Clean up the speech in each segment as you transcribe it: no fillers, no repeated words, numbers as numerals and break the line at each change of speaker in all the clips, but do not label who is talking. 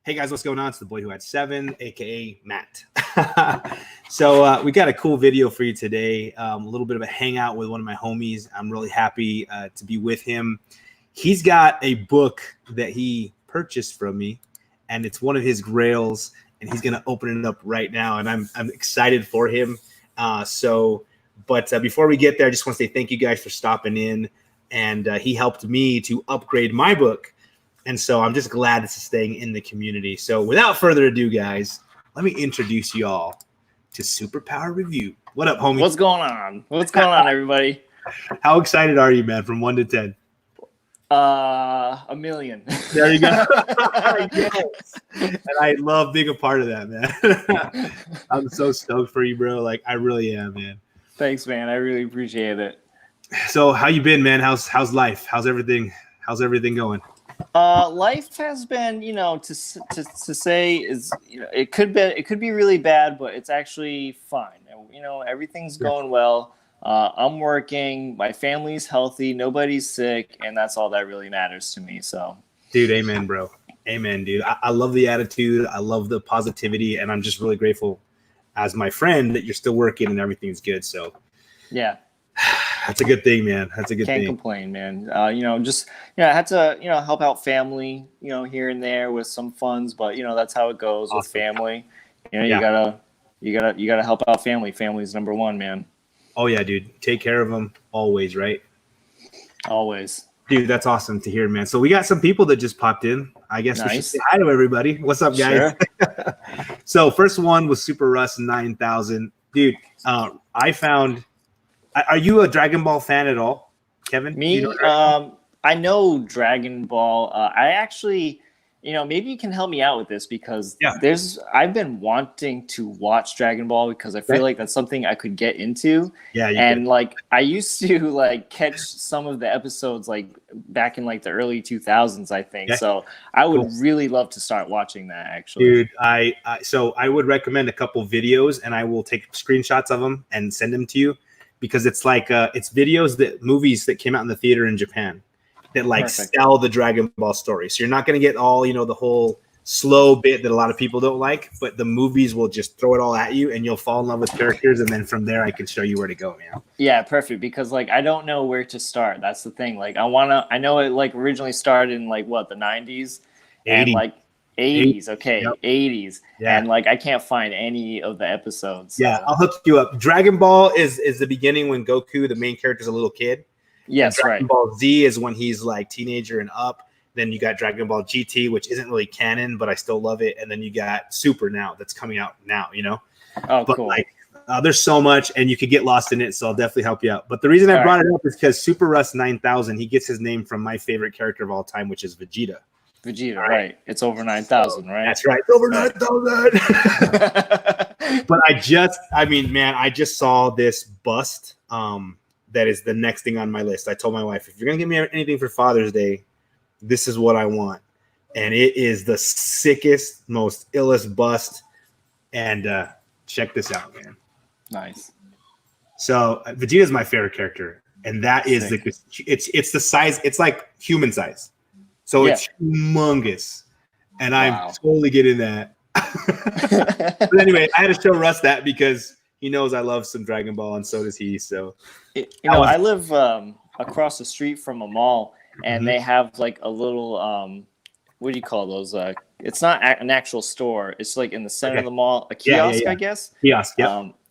Hey guys, what's going on? It's the boy who had 7, aka Matt. So we got a cool video for you today. A little bit of a hangout with one of my homies. I'm really happy to be with him. He's got a book that he purchased from me, and it's one of his grails, and he's gonna open it up right now, and I'm excited for him. But before we get there, I just want to say thank you guys for stopping in, and he helped me to upgrade my book. And so I'm just glad this is staying in the community. So without further ado, guys, let me introduce you all to Superpower Review. What up, homie?
What's going on? What's going on, everybody?
How excited are you, man, from 1 to 10?
1 million.
There you go. Yes. And I love being a part of that, man. I'm so stoked for you, bro. Like, I really am, man.
Thanks, man. I really appreciate it.
So how you been, man? How's life? How's everything going?
Life has been, to say is, it could be really bad, but it's actually fine. Everything's going well. I'm working. My family's healthy. Nobody's sick, and that's all that really matters to me. So,
dude, amen, bro. Amen, dude. I love the attitude. I love the positivity, and I'm just really grateful as my friend that you're still working and everything's good. So,
yeah.
That's a good thing, man. That's a good thing.
Can't complain, man. I had to, help out family, here and there with some funds, but that's how it goes with family. You gotta help out family. Family's number one, man.
Oh yeah, dude. Take care of them always, right?
Always.
Dude, that's awesome to hear, man. So we got some people that just popped in. I guess we should say hi to everybody. What's up, guys? Sure. So first one was Super Russ 9000. Dude, I found. Are you a Dragon Ball fan at all, Kevin?
Me, I know Dragon Ball. I actually, maybe you can help me out with this because I've been wanting to watch Dragon Ball because I feel like that's something I could get into. Yeah, and I used to catch some of the episodes back in the early 2000s, I think. Yeah. So I would really love to start watching that actually.
Dude, so I would recommend a couple videos, and I will take screenshots of them and send them to you. Because it's it's movies that came out in the theater in Japan that sell the Dragon Ball story. So you're not going to get all, the whole slow bit that a lot of people don't like, but the movies will just throw it all at you and you'll fall in love with characters. And then from there, I can show you where to go, man.
Yeah, perfect. Because I don't know where to start. That's the thing. I know it originally started in the 90s
80.
And 80s, okay,
yep.
80s, yeah. And I can't find any of the episodes. So.
Yeah, I'll hook you up. Dragon Ball is the beginning when Goku, the main character, is a little kid.
Yes, and
Dragon Ball Z is when he's teenager and up. Then you got Dragon Ball GT, which isn't really canon, but I still love it. And then you got Super now that's coming out now.
Oh,
but
cool.
There's so much, and you could get lost in it. So I'll definitely help you out. But the reason I brought it up is because Super Russ 9000, he gets his name from my favorite character of all time, which is Vegeta.
Vegeta, right? It's over 9,000, right?
That's right. It's over 9,000. But I just saw this bust. That is the next thing on my list. I told my wife, if you're gonna give me anything for Father's Day, this is what I want. And it is the sickest, most illest bust. And check this out, man.
Nice.
So Vegeta is my favorite character, and that is it's the size. It's like human size. So it's humongous, and I'm totally getting that. But anyway, I had to show Russ that because he knows I love some Dragon Ball, and so does he. So,
I live across the street from a mall, and they have a little what do you call those? It's not an actual store. It's in the center of the mall, a kiosk, I guess.
Kiosk,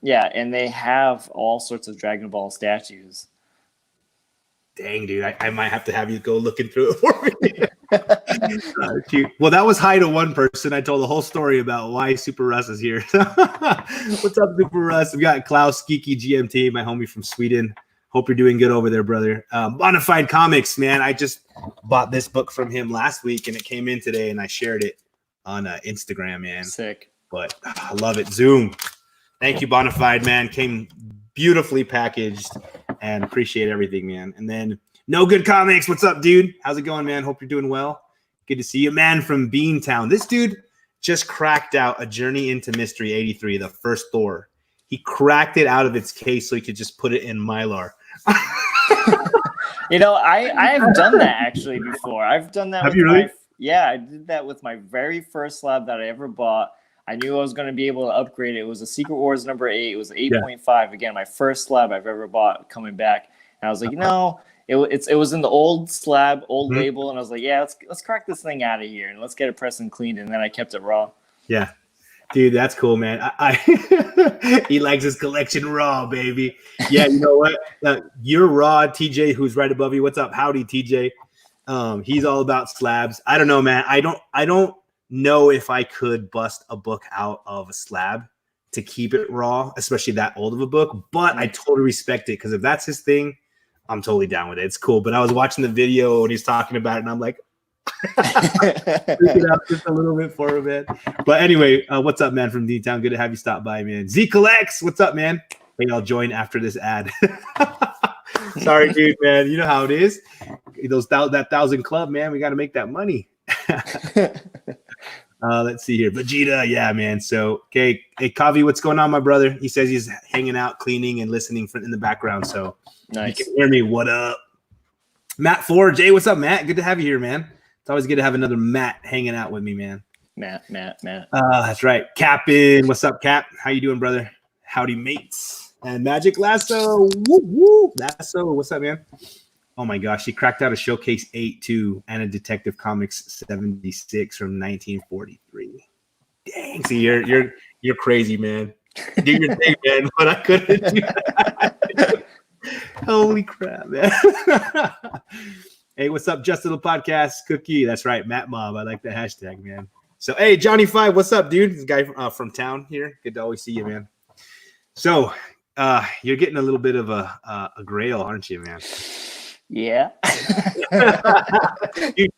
yeah.
And they have all sorts of Dragon Ball statues.
Dang, dude, I might have to have you go looking through it for me. Well, that was hi to one person. I told the whole story about why Super Russ is here. What's up, Super Russ? We got Klaus Geeky GMT, my homie from Sweden. Hope you're doing good over there, brother. Bonafide Comics, man. I just bought this book from him last week, and it came in today, and I shared it on Instagram, man.
Sick.
But I love it. Zoom. Thank you, Bonafide, man. Came beautifully packaged, and appreciate everything, man. And then No Good Comics. What's up, dude? How's it going, man? Hope you're doing well. Good to see you, man, from Beantown. This dude just cracked out A Journey into Mystery 83, the first Thor. He cracked it out of its case so he could just put it in Mylar.
I have done that actually before. I've done that.
Have you really?
Yeah, I did that with my very first slab that I ever bought. I knew I was going to be able to upgrade it. It was a Secret Wars number 8. It was 8.5. Again, my first slab I've ever bought coming back. And I was like, it was in the old slab, old label, and I was like, yeah, let's crack this thing out of here and let's get it pressed and cleaned. And then I kept it raw.
Yeah, dude, that's cool, man. He likes his collection raw, baby. Yeah, you know what? You're raw, TJ, who's right above you. What's up? Howdy, TJ. He's all about slabs. I don't know, man. I don't know if I could bust a book out of a slab to keep it raw, especially that old of a book. But I totally respect it because if that's his thing, I'm totally down with it. It's cool. But I was watching the video and he's talking about it, and I'm like, freaking out just a little bit for him, man. But anyway, what's up, man, from D-Town? Good to have you stop by, man. Z Collects, what's up, man? Hey, I'll join after this ad. Sorry, dude, man. You know how it is. That 1,000 club, man. We got to make that money. Let's see here. Vegeta, yeah, man. So, okay. Hey, Kavi, what's going on, my brother? He says he's hanging out, cleaning, and listening in the background. So, nice. You can hear me. What up? Matt Ford. Jay, what's up, Matt? Good to have you here, man. It's always good to have another Matt hanging out with me, man. Matt. That's right. Capin. What's up, Cap? How you doing, brother? Howdy, mates. And Magic Lasso. Woo, woo. Lasso. What's up, man? Oh, my gosh. He cracked out a Showcase 8, too, and a Detective Comics 76 from 1943. Dang. See, you're crazy, man. Do your thing, man. But I couldn't do that. Holy crap, man. Hey, what's up, Just Little Podcast Cookie? That's right, Matt Mob. I like the hashtag, man. So, hey, Johnny 5, what's up, dude? This guy from town here. Good to always see you, man. So, you're getting a little bit of a grail, aren't you, man?
Yeah.
Dude,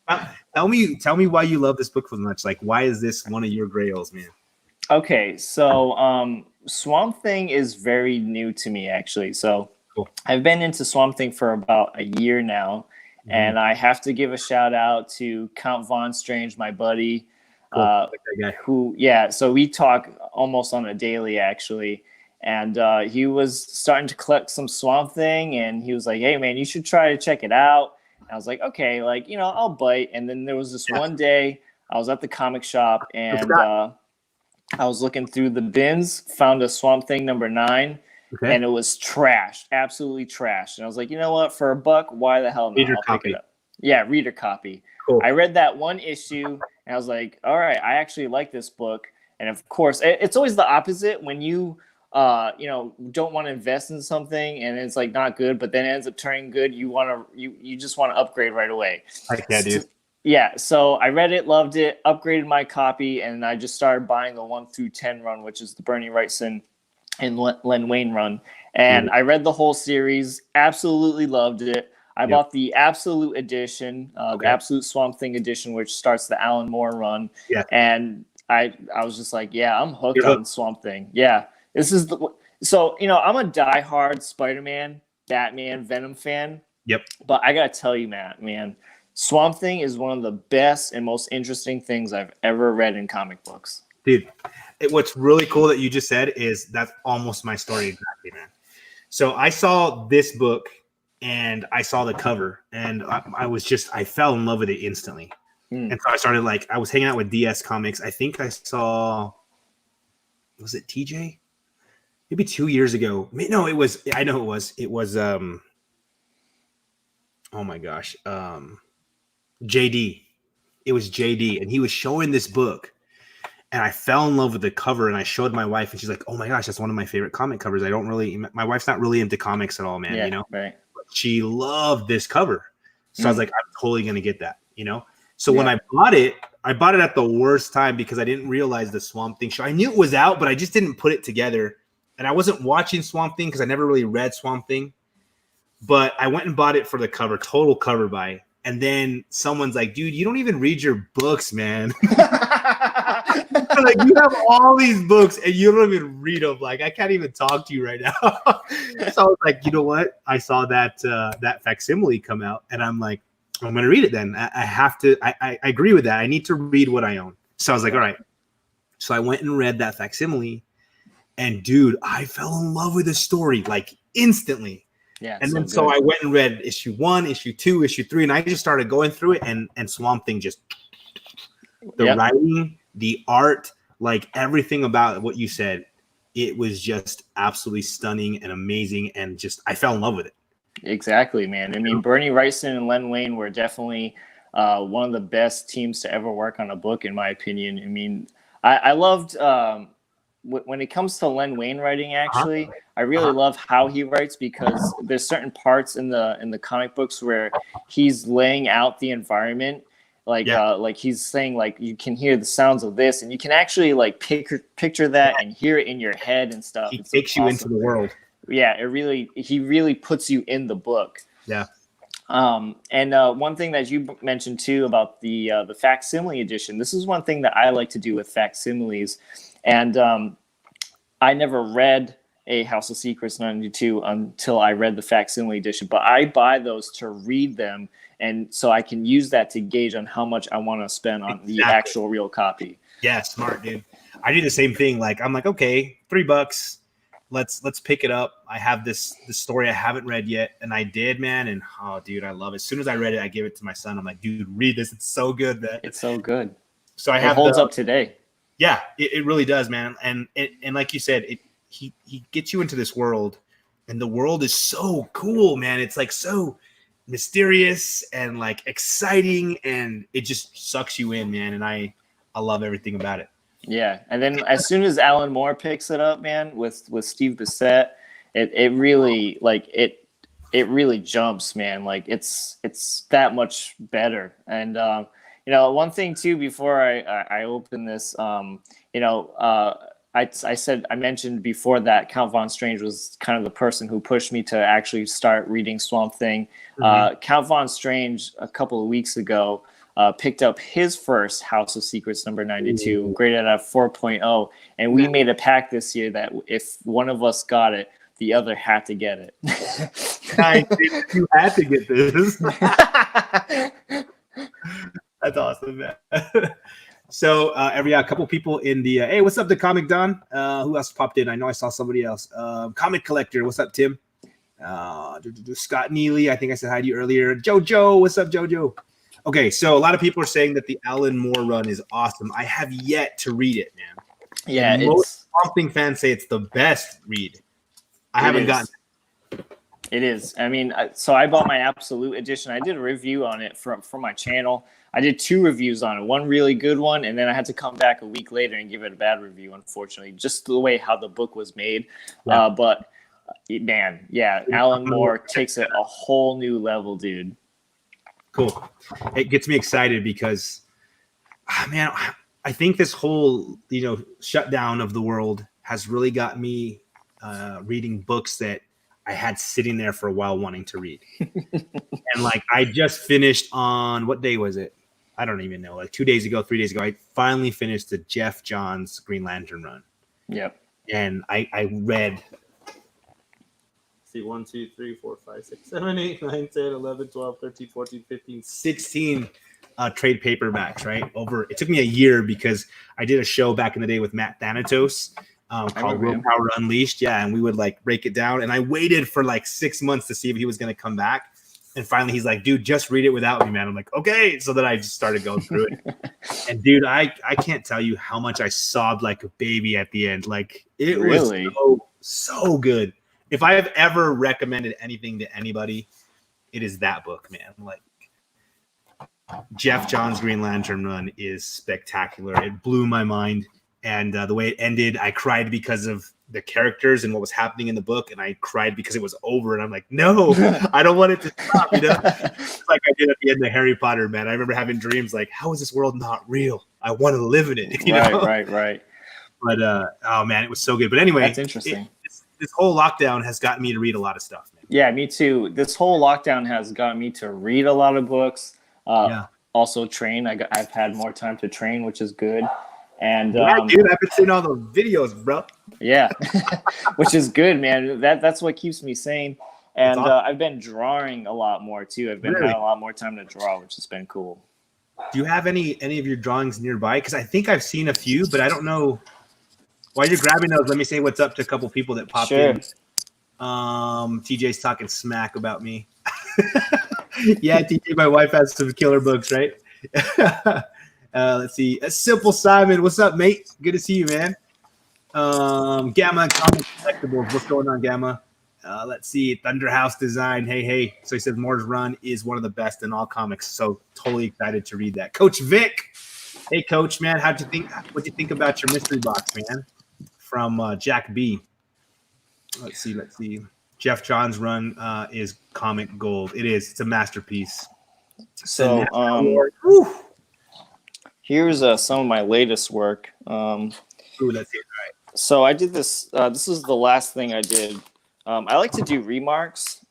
tell me why you love this book so much. Like, why is this one of your grails, man?
Okay, so Swamp Thing is very new to me, actually. So cool. I've been into Swamp Thing for about a year now, and I have to give a shout out to Count Von Strange, my buddy, cool. So we talk almost on a daily, actually. And he was starting to collect some Swamp Thing, and he was like, hey, man, you should try to check it out. And I was like, okay, like, I'll bite. And then there was this one day I was at the comic shop, and I was looking through the bins, found a Swamp Thing number 9, and it was trashed, absolutely trashed. And I was like, you know what? For $1, why the hell not? I'll pick it up. Yeah, reader copy. Cool. I read that one issue, and I was like, all right, I actually like this book. And, of course, it's always the opposite when you – don't want to invest in something and it's like not good, but then it ends up turning good. You just want to upgrade right away.
Dude.
Yeah. So I read it, loved it, upgraded my copy, and I just started buying the 1 through 10 run, which is the Bernie Wrightson and Len Wein run. And I read the whole series, absolutely loved it. I bought the Absolute edition, the Absolute Swamp Thing edition, which starts the Alan Moore run. Yeah. And I was just like, yeah, I'm hooked on Swamp Thing. Yeah. This is I'm a diehard Spider-Man, Batman, Venom fan. Yep. But I gotta tell you, man, Swamp Thing is one of the best and most interesting things I've ever read in comic books.
Dude, what's really cool that you just said is that's almost my story exactly, man. So I saw this book and I saw the cover, and I fell in love with it instantly. And so I started I was hanging out with DS Comics. I think I saw, was it TJ? Maybe 2 years ago. No, it was. I know it was. It was. Oh my gosh. JD. It was JD, and he was showing this book, and I fell in love with the cover. And I showed my wife, and she's like, "Oh my gosh, that's one of my favorite comic covers." My wife's not really into comics at all, man.
Yeah, right.
But she loved this cover, so I was like, "I'm totally gonna get that," So when I bought it at the worst time because I didn't realize the Swamp Thing show. I knew it was out, but I just didn't put it together. And I wasn't watching Swamp Thing because I never really read Swamp Thing. But I went and bought it for the cover, total cover buy. And then someone's like, dude, you don't even read your books, man. You have all these books and you don't even read them. I can't even talk to you right now. So I was like, you know what? I saw that facsimile come out, and I'm like, I'm going to read it then. I have to. I agree with that. I need to read what I own. So I was like, all right. So I went and read that facsimile. And dude, I fell in love with the story instantly. Yeah. And then so I went and read issue 1, issue 2, issue 3, and I just started going through it, and Swamp Thing just The writing, the art, like everything about what you said, it was just absolutely stunning and amazing, and just I fell in love with it.
Exactly, man. I mean, Bernie Wrightson and Len Wein were definitely one of the best teams to ever work on a book, in my opinion. I mean, I loved when it comes to Len Wein writing. Actually, I really love how he writes, because there's certain parts in the comic books where he's laying out the environment. Like he's saying, like, you can hear the sounds of this, and you can actually like picture that and hear it in your head and stuff.
He takes you into the world.
Yeah, he really puts you in the book.
Yeah.
And one thing that you mentioned too about the facsimile edition, this is one thing that I like to do with facsimiles. And I never read a House of Secrets 92 until I read the facsimile edition, but I buy those to read them, and so I can use that to gauge on how much I want to spend on the actual real copy.
Yeah, smart, dude. I do the same thing. Like, I'm like, okay, $3. Let's pick it up. I have this story I haven't read yet, and I did, man. And oh, dude, I love it. As soon as I read it, I gave it to my son. I'm like, dude, read this. It's so good, man.
It's so good.
So it
holds up today.
Yeah, it really does, man. And like you said, he gets you into this world, and the world is so cool, man. It's like so mysterious and like exciting, and it just sucks you in, man. And I love everything about it.
Yeah, and then as soon as Alan Moore picks it up, man, with Steve Bissette, it really it really jumps, man. Like it's that much better. And one thing too, before I open this, I mentioned before that Count Von Strange was kind of the person who pushed me to actually start reading Swamp Thing. Count Von Strange a couple of weeks ago picked up his first House of Secrets number 92, graded at 4.0, and we made a pact this year that if one of us got it, the other had to get it.
You had to get this. That's awesome, man. So a couple people in the hey, what's up, the Comic Don? Who else popped in? I know I saw somebody else. Comic Collector, what's up, Tim? Scott Neely, I think I said hi to you earlier. Jojo, what's up, Jojo? Okay, so a lot of people are saying that the Alan Moore run is awesome. I have yet to read it, man.
Yeah,
most Swamp Thing fans say it's the best read. I haven't gotten it.
It is. I mean, so I bought my Absolute edition. I did a review on it for my channel. I did 2 reviews on it, one really good one, and then I had to come back a week later and give it a bad review, unfortunately, just the way how the book was made. Yeah. But, man, yeah, Alan Moore takes it a whole new level, dude.
Cool. It gets me excited because, man, I think this whole, shutdown of the world has really got me reading books that I had sitting there for a while wanting to read. And like, I just finished on, what day was it? I don't even know, like 3 days ago, I finally finished the Jeff Johns Green Lantern run.
Yep.
And I read, see, 1, 2, 3, 4, 5, 6, 7, 8, 9, 10, 11, 12, 13, 14, 15, 16 trade paperbacks, right? It took me a year because I did a show back in the day with Matt Thanatos called Willpower Unleashed. Yeah, and we would like break it down. And I waited for like 6 months to see if he was going to come back. And finally he's like, dude, just read it without me, man. I'm like, okay. So then I just started going through it. And dude, I can't tell you how much I sobbed like a baby at the end. Like it
really
was so good. If I have ever recommended anything to anybody, it is that book, man. Like Jeff Johns' Green Lantern run is spectacular. It blew my mind. And the way it ended, I cried because of the characters and what was happening in the book. And I cried because it was over. And I'm like, no, I don't want it to stop. It's like I did at the end of Harry Potter, man. I remember having dreams like, how is this world not real? I want to live in it.
Right.
But, oh, man, it was so good. But anyway,
that's interesting.
This whole lockdown has gotten me to read a lot of stuff, man.
Yeah, me too. This whole lockdown has gotten me to read a lot of books. Also train. I've had more time to train, which is good. And
yeah, dude, I've been seeing all the videos, bro.
Yeah, which is good, man. That's what keeps me sane. And awesome. I've been drawing a lot more too. I've been having a lot more time to draw, which has been cool.
Do you have any of your drawings nearby? Because I think I've seen a few, but I don't know. While you're grabbing those, let me say what's up to a couple people that popped in. TJ's talking smack about me. Yeah, TJ, my wife has some killer books, right? Let's see. A Simple Simon. What's up, mate? Good to see you, man. Gamma Comic Collectibles. What's going on, Gamma? Let's see. Thunder House Design. Hey. So he said Moore's Run is one of the best in all comics. So totally excited to read that. Coach Vic. Hey, Coach, man. What'd you think about your mystery box, man? From Jack B. Let's see. Jeff John's run is comic gold. It is. It's a masterpiece.
So here's some of my latest work.
Let's see. All right.
So I did this. This is the last thing I did. I like to do remarks.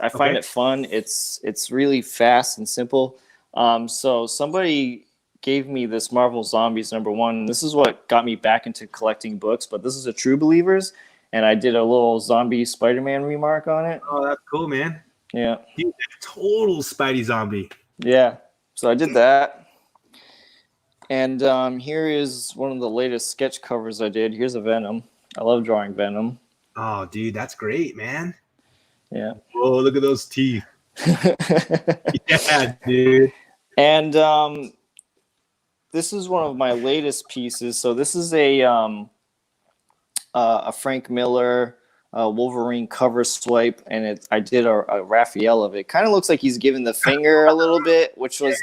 I find it fun. It's really fast and simple. So somebody gave me this Marvel Zombies #1. This is what got me back into collecting books. But this is a True Believers, and I did a little zombie Spider-Man remark on it.
Oh, that's cool, man.
Yeah.
Dude, total Spidey zombie.
Yeah. So I did that. And here is one of the latest sketch covers I did. Here's a Venom. I love drawing Venom.
Oh, dude, that's great, man.
Yeah.
Oh, look at those teeth. Yeah, dude.
And this is one of my latest pieces. So this is a Frank Miller Wolverine cover swipe, and I did a Raphael of it. Kind of looks like he's giving the finger a little bit, which was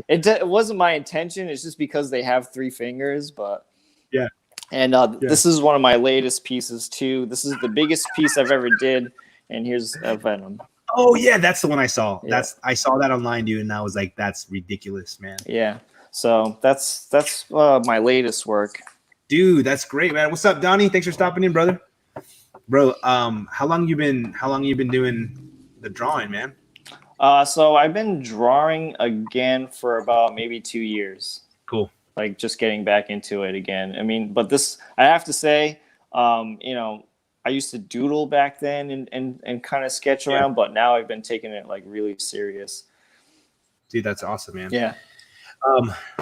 it wasn't my intention. It's just because they have 3 fingers, but
yeah.
And this is one of my latest pieces too. This is the biggest piece I've ever did, and here's a Venom.
Oh yeah, that's the one I saw.
Yeah.
I saw that online, dude, and I was like, that's ridiculous, man.
Yeah. So that's my latest work.
Dude, that's great, man. What's up, Donnie? Thanks for stopping in, brother. Bro, how long you been doing the drawing, man?
So I've been drawing again for about maybe 2 years.
Cool.
Like just getting back into it again. I mean, but this, I have to say, I used to doodle back then and kind of sketch around, but now I've been taking it like really serious.
Dude, that's awesome, man.
Yeah.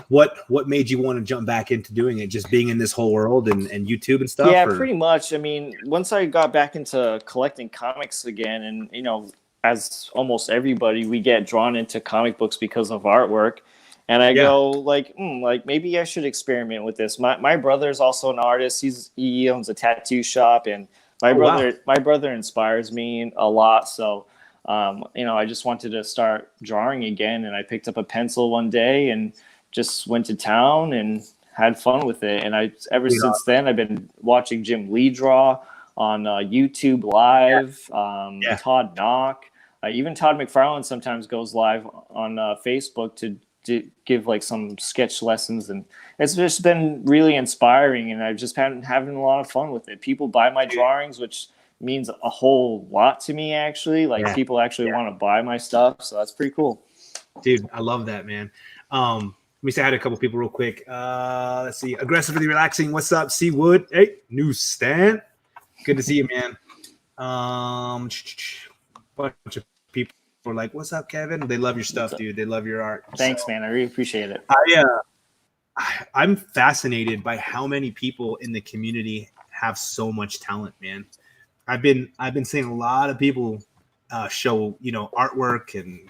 What made you want to jump back into doing it? Just being in this whole world and YouTube and stuff?
Yeah, pretty much. I mean, once I got back into collecting comics again, and as almost everybody, we get drawn into comic books because of artwork. And I go like maybe I should experiment with this. My brother's also an artist. He owns a tattoo shop, and my brother inspires me a lot. So I just wanted to start drawing again, and I picked up a pencil one day and just went to town and had fun with it. And since then, I've been watching Jim Lee draw on YouTube Live, Todd Knock, even Todd McFarlane sometimes goes live on Facebook to give like some sketch lessons, and it's just been really inspiring. And I've just been having a lot of fun with it. People buy my drawings, which means a whole lot to me, actually. Like people actually want to buy my stuff, so that's pretty cool.
Dude, I love that, man. Let me say hi to a couple people real quick. Let's see. Aggressively Relaxing. What's up, C Wood? Hey, new Stan. Good to see you, man. Bunch of people are like, "What's up, Kevin?" They love your stuff, dude. They love your art.
Thanks, man. I really appreciate it.
I'm fascinated by how many people in the community have so much talent, man. I've been seeing a lot of people show artwork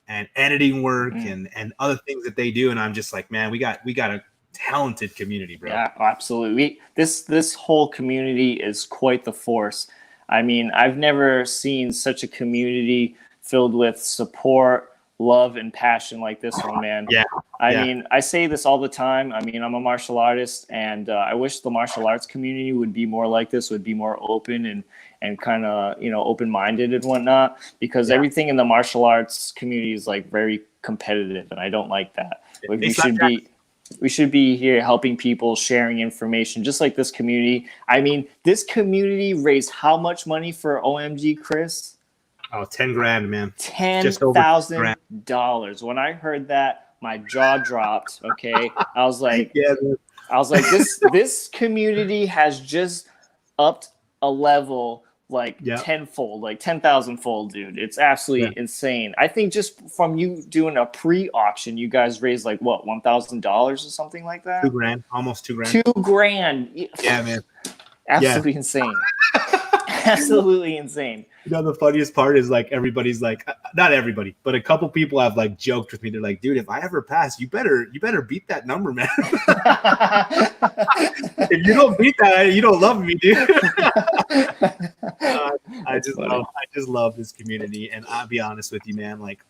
and editing work and other things that they do, and I'm just like, man, we got a talented community, bro.
Yeah, absolutely. This whole community is quite the force. I mean, I've never seen such a community filled with support, love, and passion like this one, man. I mean, I say this all the time. I mean, I'm a martial artist, and I wish the martial arts community would be more like this, would be more open and kind of, open-minded and whatnot, because everything in the martial arts community is like very competitive, and I don't like that. We should be here helping people, sharing information, just like this community. I mean, this community raised how much money for OMG, Chris?
Oh, 10 grand, man.
$10,000. When I heard that, my jaw dropped. Okay, I was like, this community has just upped a level like tenfold, like 10,000-fold, dude. It's absolutely insane. I think just from you doing a pre-auction, you guys raised like what, $1,000 or something like that?
$2 grand, almost $2 grand.
$2 grand.
Yeah, man.
Absolutely insane. absolutely insane.
You know, the funniest part is like everybody's like, not everybody, but a couple people have like joked with me. They're like, dude, if I ever pass, you better beat that number, man. If you don't beat that, you don't love me, dude. I just love this community, and I'll be honest with you, man. Like,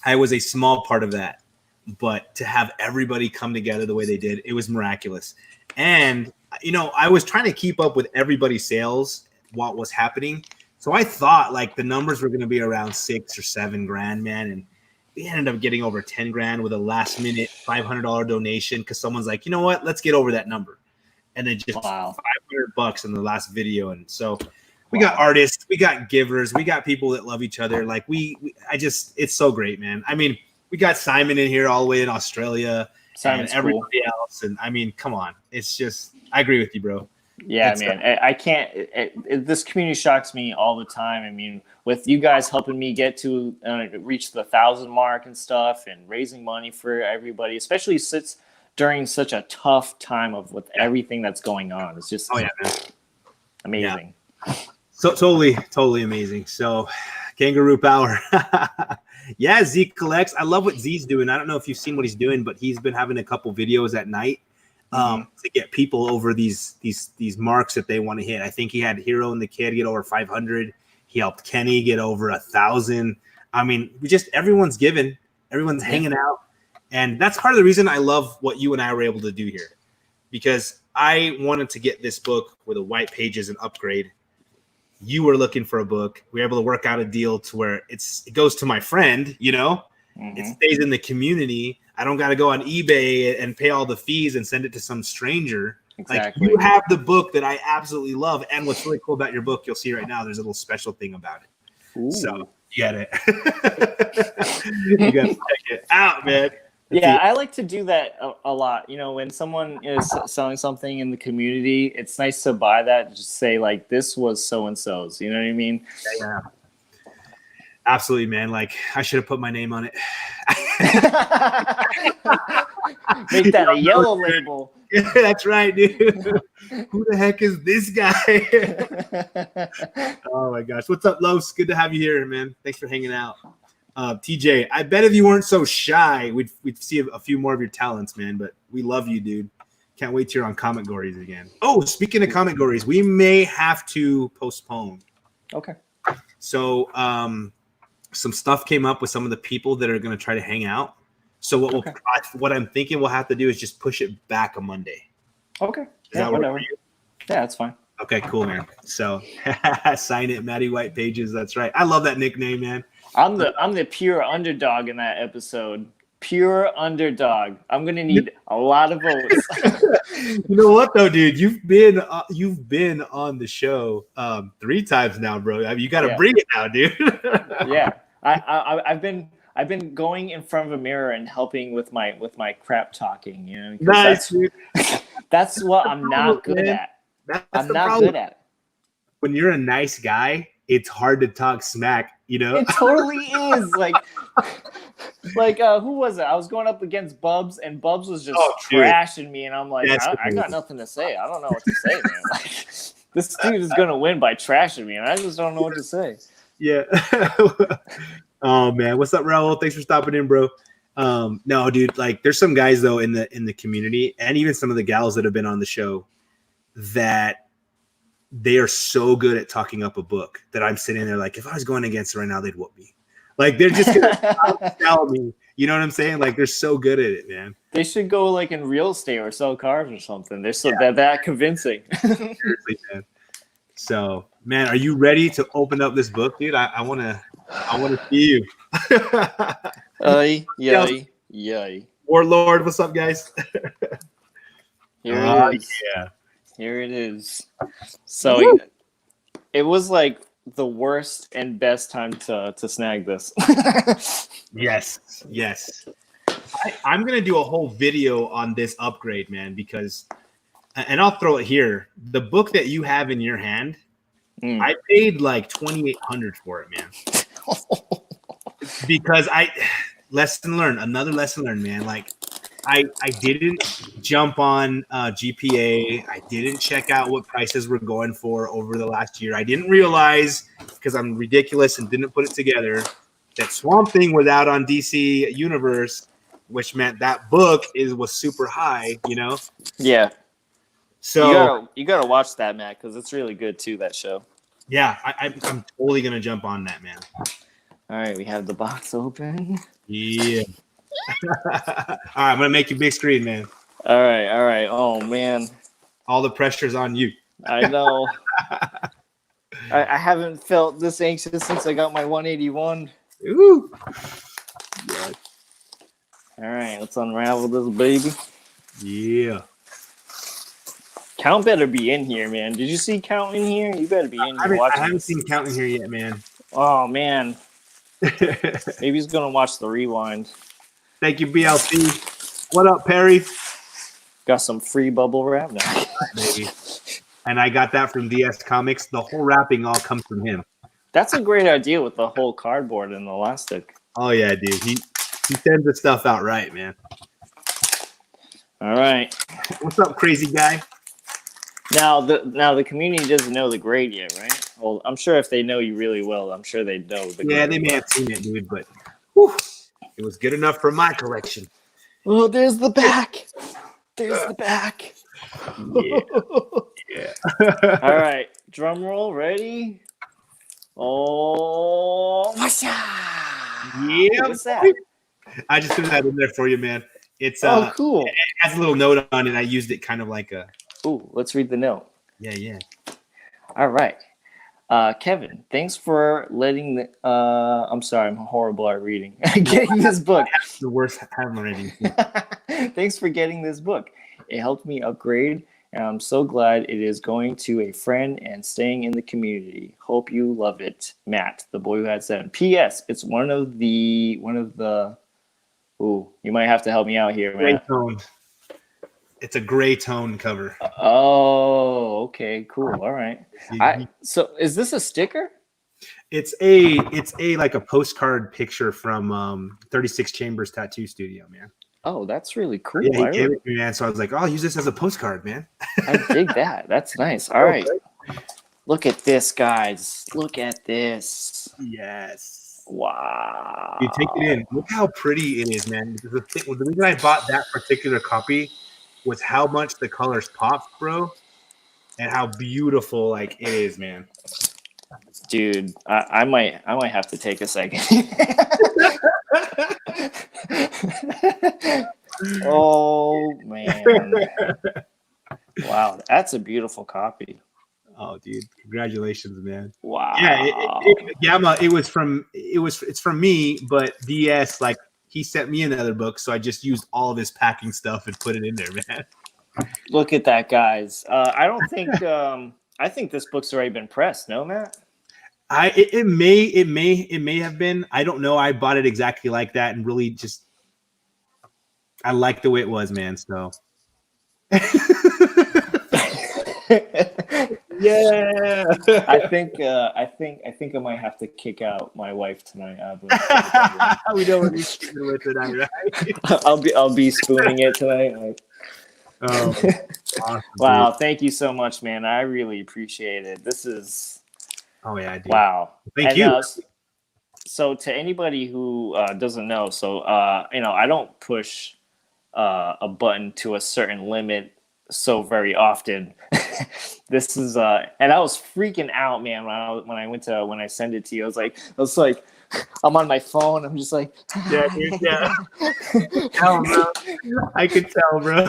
I was a small part of that, but to have everybody come together the way they did, it was miraculous. And you know, I was trying to keep up with everybody's sales, what was happening. So I thought like the numbers were going to be around $6 or $7 grand, man. And we ended up getting over 10 grand with a last minute $500 donation because someone's like, you know what, let's get over that number. And then just $500 in the last video. And so we got artists, we got givers, we got people that love each other. Like it's so great, man. I mean, we got Simon in here all the way in Australia. Simon's and everybody else. And I mean, come on. It's just, I agree with you, bro.
Yeah, man. I can't. This community shocks me all the time. I mean, with you guys helping me get to reach the 1,000 mark and stuff, and raising money for everybody, especially during such a tough time with everything that's going on. It's just amazing.
Yeah. So totally amazing. So, Kangaroo Power. Yeah, Z collects. I love what Z's doing. I don't know if you've seen what he's doing, but he's been having a couple videos at night. To get people over these marks that they want to hit. I think he had Hero and the Kid get over 500. He helped Kenny get over 1,000. I mean, everyone's giving, everyone's hanging out. And that's part of the reason I love what you and I were able to do here, because I wanted to get this book with a white pages and upgrade. You were looking for a book. We were able to work out a deal to where it goes to my friend, you know, it stays in the community. I don't got to go on eBay and pay all the fees and send it to some stranger.
Exactly.
Like, you have the book that I absolutely love. And what's really cool about your book, you'll see right now, there's a little special thing about it. Ooh. So you got it. You got to check it out, man.
Yeah, I like to do that a lot. You know, when someone is selling something in the community, it's nice to buy that, just say like, this was so-and-so's. You know what I mean?
Yeah. Absolutely, man. Like, I should have put my name on it.
Make that a yellow label.
Yeah, that's right, dude. Who the heck is this guy? Oh my gosh. What's up, Los? Good to have you here, man. Thanks for hanging out. TJ, I bet if you weren't so shy, we'd see a few more of your talents, man. But we love you, dude. Can't wait till you're on Comic Gories again. Oh, speaking of Comic Gories, we may have to postpone.
Okay.
So, some stuff came up with some of the people that are going to try to hang out. So what I'm thinking we'll have to do is just push it back a Monday.
Okay. Yeah, whatever. Yeah, that's fine.
Okay, cool, man. So sign it, Matty White Pages. That's right. I love that nickname, man.
I'm the pure underdog in that episode. Pure underdog. I'm gonna need a lot of votes.
You know what though, dude? You've been on the show 3 times now, bro. I mean, you got to bring it now, dude.
Yeah, I've been going in front of a mirror and helping with my crap talking. You know,
nice, dude.
That's what I'm not good at. I'm not good at.
When you're a nice guy, it's hard to talk smack. You know,
it totally is. Like who was it? I was going up against Bubs, and Bubs was just trashing me, and I'm like, I got nothing to say. I don't know what to say, man. Like, this dude is gonna win by trashing me, and I just don't know what to say.
Yeah. Oh man, what's up, Raul? Thanks for stopping in, bro. No, dude, like there's some guys though in the community, and even some of the gals that have been on the show, that they are so good at talking up a book that I'm sitting there like, if I was going against it right now, they'd whoop me. Like, they're just gonna tell me. You know what I'm saying? Like, they're so good at it, man.
They should go like in real estate or sell cars or something. They're so that convincing.
Seriously, man. So, man, are you ready to open up this book, dude? I wanna see you.
Yay.
Warlord, what's up, guys?
Here it is.
Yeah.
Here it is. So it was like the worst and best time to snag this.
Yes. I'm going to do a whole video on this upgrade, man, because, and I'll throw it here. The book that you have in your hand, I paid like $2,800 for it, man. Because another lesson learned, man. Like, I didn't jump on GPA. I didn't check out what prices were going for over the last year. I didn't realize, because I'm ridiculous and didn't put it together, that Swamp Thing was out on DC Universe, which meant that book was super high, you know?
Yeah.
So
you gotta watch that, Matt, because it's really good too, that show.
yeah, I'm totally gonna jump on that, man.
All right, we have the box open.
Yeah. All right, I'm gonna make you big screen, man.
All right. Oh man,
All the pressure's on you.
I know. I haven't felt this anxious since I got my 181.
Ooh. Yeah.
All right, let's unravel this baby.
Yeah.
Count better be in here, man. Did you see Count in here? You better be in here watching.
I haven't
this.
seen Count in here yet, man.
Oh man. Maybe he's gonna watch the rewind.
Thank you, BLC. What up, Perry?
Got some free bubble wrap now.
Baby. And I got that from DS Comics. The whole wrapping all comes from him.
That's a great idea with the whole cardboard and elastic.
Oh yeah, dude. He sends the stuff out right, man.
All right.
What's up, crazy guy?
Now the community doesn't know the grade yet, right? Well, I'm sure if they know you really well, I'm sure they know the grade.
Yeah, they may have seen it, dude, but whew, it was good enough for my collection.
Oh, there's the back. There's the back.
Yeah.
All right. Drum roll. Ready? Oh,
yeah.
What's that?
I just threw that in there for you, man. It's
cool.
It has a little note on it. I used it kind of like a.
Ooh, let's read the note.
Yeah.
All right. Kevin, thanks for letting the. I'm sorry, I'm horrible at reading. Getting this book.
The worst handwriting.
Thanks for getting this book. It helped me upgrade, and I'm so glad it is going to a friend and staying in the community. Hope you love it, Matt, the boy who had 7. P.S. It's one of the. Ooh, you might have to help me out here, Matt.
Gray tone. It's a gray tone cover.
Oh, okay, cool. All right. So is this a sticker?
It's a like a postcard picture from 36 Chambers Tattoo Studio, man.
Oh, that's really cool.
Yeah, he gave it to me, man. So I was like, oh, I'll use this as a postcard, man.
I dig that. That's nice. All right. Look at this, guys. Look at this.
Yes.
Wow.
You take it in. Look how pretty it is, man. The reason I bought that particular copy was how much the colors popped, bro, and how beautiful like it is, man.
Dude, I might have to take a second. Oh man! Wow, that's a beautiful copy.
Oh, dude, congratulations, man!
Wow.
Yeah, Gamma. It's from me, but DS like he sent me another book, so I just used all of his packing stuff and put it in there, man.
Look at that, guys. I don't think I think this book's already been pressed. No, Matt.
It may have been. I don't know. I bought it exactly like that, and really just I like the way it was, man. So yeah,
I think I might have to kick out my wife tonight.
We don't want to be spooning with tonight, right?
I'll be spooning it tonight. Like,
oh, awesome,
wow!
dude.
Thank you so much, man. I really appreciate it. This is.
Oh yeah, dude.
Wow!
Thank you.
So to anybody who doesn't know, I don't push a button to a certain limit so very often. This is and I was freaking out, man, when I sent it to you. I was like I'm on my phone. I'm just like,
yeah, dude, yeah. Tell, bro. I could tell, bro.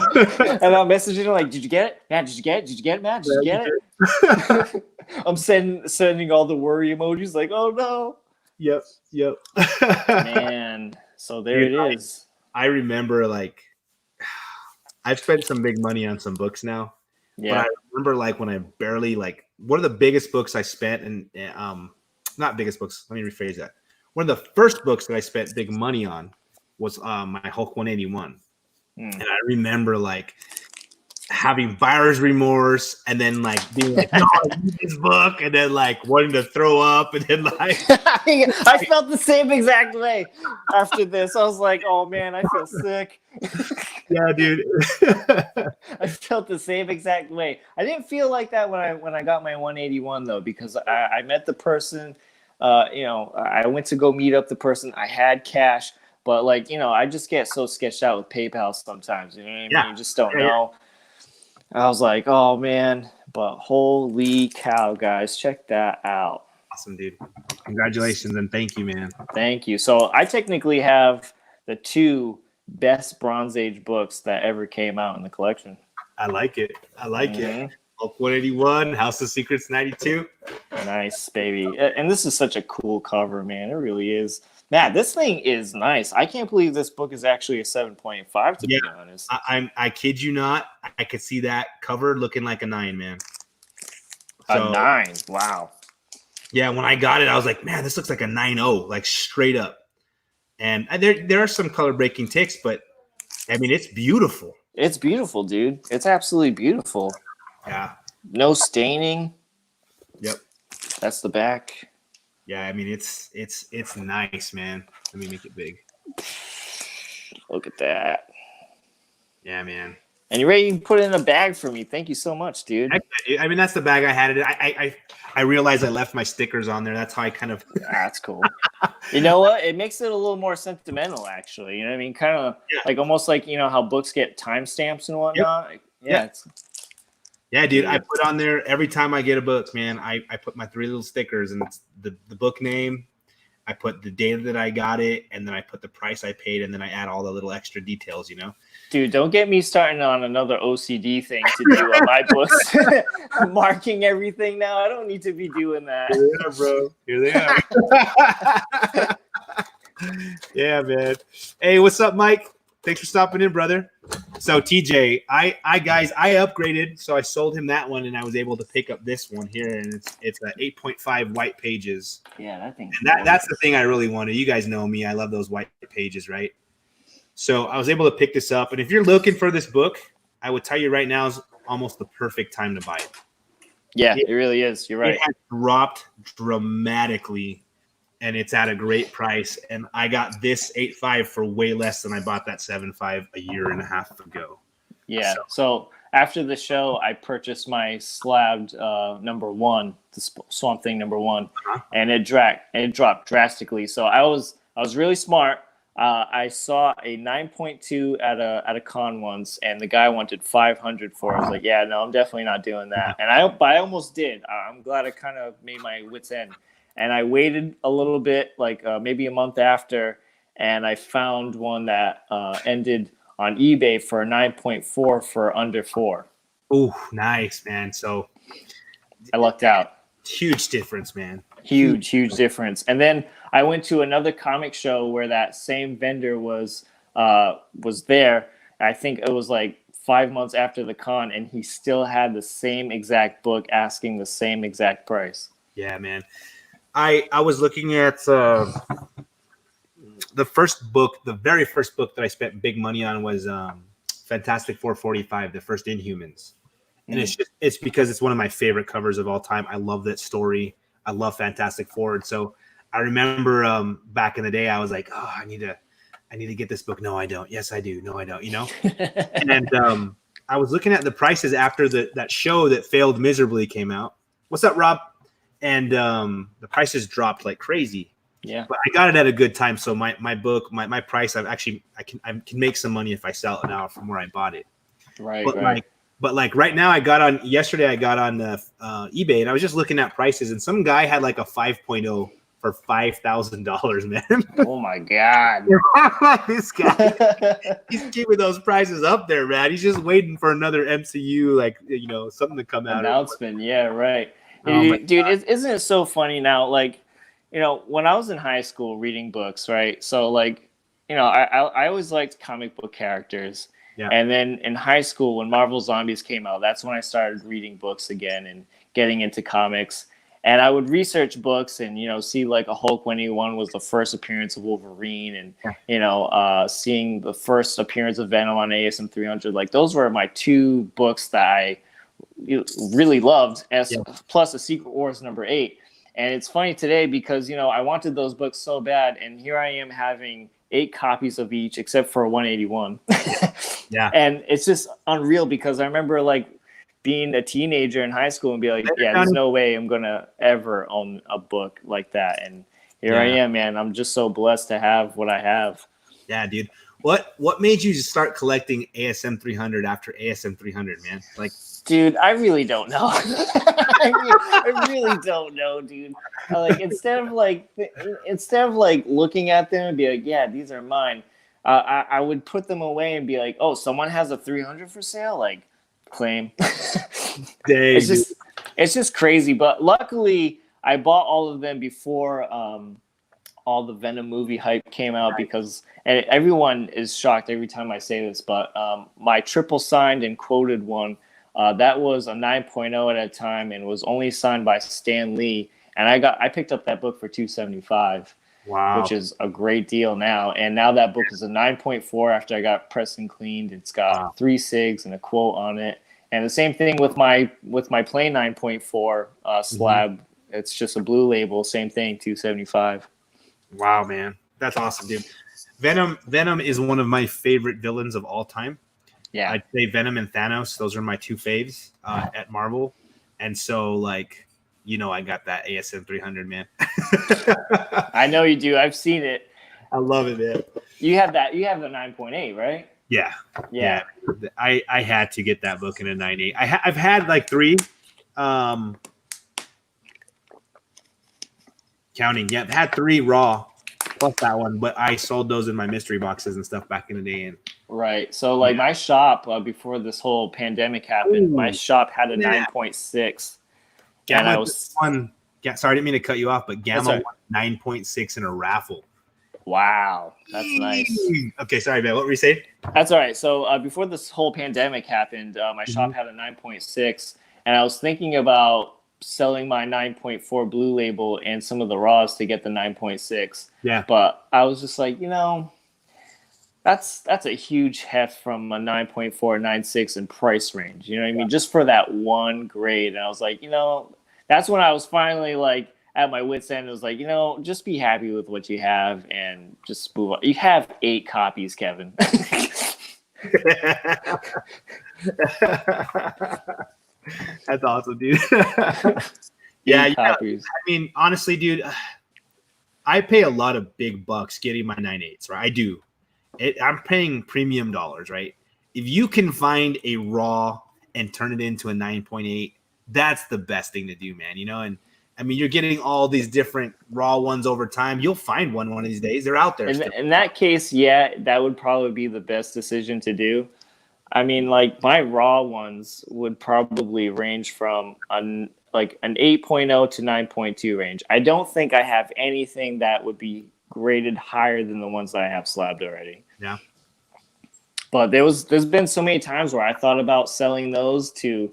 And I'm messaging him like, did you get it? Matt, did you get it? Did you get it, Matt? Did you get it? I'm sending all the worry emojis like, oh no.
Yep.
Man, so there dude, it is.
I remember like I've spent some big money on some books now. Yeah. But I remember like when I barely like one of the biggest books I spent and not biggest books, let me rephrase that. One of the first books that I spent big money on was my Hulk 181. And I remember like having buyer's remorse, and then like being like, no, I need this book, and then like wanting to throw up, and then like
I felt the same exact way after this. I was like, oh man, I feel sick.
Yeah, dude.
I felt the same exact way. I didn't feel like that when I got my 181 though, because I met the person. I went to go meet up the person. I had cash, but like I just get so sketched out with PayPal sometimes. You know what I mean? You just don't know. I was like, oh man, but holy cow, guys, check that out.
Awesome, dude. Congratulations and thank you, man.
Thank you. So I technically have the 2 best Bronze Age books that ever came out in the collection.
I like it. It. Book 181, House of Secrets 92.
Nice, baby. And this is such a cool cover, man. It really is. Man, this thing is nice. I can't believe this book is actually a 7.5, to be honest.
I kid you not. I could see that cover looking like a 9, man.
So, a 9. Wow.
Yeah, when I got it, I was like, man, this looks like a 9.0, like straight up. And there are some color breaking ticks, but I mean, it's beautiful.
It's beautiful, dude. It's absolutely beautiful.
Yeah.
No staining.
Yep.
That's the back.
Yeah, I mean it's nice, man. Let me make it big.
Look at that.
Yeah, man.
And you're ready to put it in a bag for me. Thank you so much, dude.
I mean, that's the bag I had it. I realized I left my stickers on there. That's how I kind of.
That's cool. You know what? It makes it a little more sentimental, actually. You know what I mean? Kind of like almost like how books get timestamps and whatnot. Yep. Yeah.
Yeah, dude. I put on there every time I get a book, man. I put my 3 little stickers, and it's the book name. I put the date that I got it, and then I put the price I paid, and then I add all the little extra details,
Dude, don't get me starting on another OCD thing to do on my books. Marking everything now. I don't need to be doing that.
Here they are, bro. Here they are. Yeah, man. Hey, what's up, Mike? Thanks for stopping in, brother. So TJ, I upgraded, so I sold him that one, and I was able to pick up this one here, and it's 8.5 white pages.
Yeah, that thing.
That's the thing I really wanted. You guys know me; I love those white pages, right? So I was able to pick this up, and if you're looking for this book, I would tell you right now is almost the perfect time to buy it.
Yeah, it really is. You're right.
It has dropped dramatically. And it's at a great price. And I got this 8.5 for way less than I bought that 7.5 a year and a half ago.
Yeah. So after the show, I purchased my slabbed number 1, the Swamp Thing number 1, and it dropped drastically. So I was really smart. I saw a 9.2 at a con once, and the guy wanted 500 for it. I was like, yeah, no, I'm definitely not doing that. And I almost did. I'm glad I kind of made my wits end. And I waited a little bit, like maybe a month after, and I found one that ended on eBay for a 9.4 for under 4.
Oh, nice, man. So
I lucked out.
Huge difference, man.
Huge difference. And then I went to another comic show where that same vendor was there. I think it was like 5 months after the con, and he still had the same exact book asking the same exact price. Yeah,
man. I was looking at the first book, the very first book that I spent big money on was Fantastic 445, the first Inhumans. And it's because it's one of my favorite covers of all time. I love that story. I love Fantastic Four. And so I remember back in the day, I was like, oh, I need to get this book. No, I don't. Yes, I do. No, I don't. And I was looking at the prices after that show that failed miserably came out. What's up, Rob? And the prices dropped like crazy.
Yeah,
but I got it at a good time. So my book, my price, I can make some money if I sell it now from where I bought it.
Right.
But right now, yesterday I got on eBay, and I was just looking at prices, and some guy had like a 5.0 for $5,000, man.
Oh my God.
This guy, he's keeping those prices up there, man. He's just waiting for another MCU, something to come out.
Announcement. Yeah, right. Dude, isn't it so funny now? Like, when I was in high school reading books, right? So like, I always liked comic book characters.
Yeah.
And then in high school, when Marvel Zombies came out, that's when I started reading books again and getting into comics. And I would research books and, see like a Hulk 181 was the first appearance of Wolverine, and, seeing the first appearance of Venom on ASM 300. Like those were my two books that I really loved, plus A Secret Wars #8. And it's funny today because, I wanted those books so bad. And here I am having 8 copies of each except for 181.
Yeah.
And it's just unreal because I remember like being a teenager in high school and be like, there's no way I'm going to ever own a book like that. And here I am, man. I'm just so blessed to have what I have.
Yeah, dude. What made you just start collecting ASM 300 after ASM 300, man? Like,
dude, I really don't know. I really don't know, dude. Like instead of like looking at them and be like, yeah, these are mine, I would put them away and be like, oh, someone has a 300 for sale, like claim. It's just crazy. But luckily, I bought all of them before all the Venom movie hype came out, because and everyone is shocked every time I say this, but my triple signed and quoted one. That was a 9.0 at a time and was only signed by Stan Lee. And I picked up that book for $275. Wow. Which is a great deal now. And now that book is a 9.4 after I got pressed and cleaned. It's got 3 SIGs and a quote on it. And the same thing with my plain 9.4 slab. Mm-hmm. It's just a blue label. Same thing, $275.
Wow, man. That's awesome, dude. Venom is one of my favorite villains of all time. Yeah, I'd say Venom and Thanos. Those are my two faves at Marvel. And so, like, I got that ASM 300, man.
I know you do. I've seen it.
I love it, man.
You have that. You have the 9.8, right?
Yeah. I had to get that book in a 9.8. I've had like 3. Counting. Yeah, I've had 3 raw plus that one, but I sold those in my mystery boxes and stuff back in the day. And
right. So like my shop before this whole pandemic happened, my shop had a 9.6.
Gamma and I was sorry, I didn't mean to cut you off, but Gamma won 9.6 in a raffle.
Wow, that's nice.
Okay, sorry, man. What were you saying?
That's all right. So before this whole pandemic happened, my shop had a 9.6, and I was thinking about selling my 9.4 blue label and some of the raws to get the 9.6. Yeah. But I was just like, that's a huge heft from a 9.4, 9.6 in price range. You know what I mean? Just for that one grade. And I was like, that's when I was finally like at my wit's end. It was like, just be happy with what you have and just move on. You have 8 copies, Kevin.
That's awesome, dude. Yeah, I mean, honestly, dude, I pay a lot of big bucks getting my 9.8s, right? I do. I'm paying premium dollars, right? If you can find a raw and turn it into a 9.8, that's the best thing to do, man. And I mean, you're getting all these different raw ones over time. You'll find one of these days. They're out there.
In that case, yeah, that would probably be the best decision to do. I mean, like my raw ones would probably range from an 8.0 to 9.2 range. I don't think I have anything that would be graded higher than the ones that I have slabbed already.
Yeah.
But there's been so many times where I thought about selling those to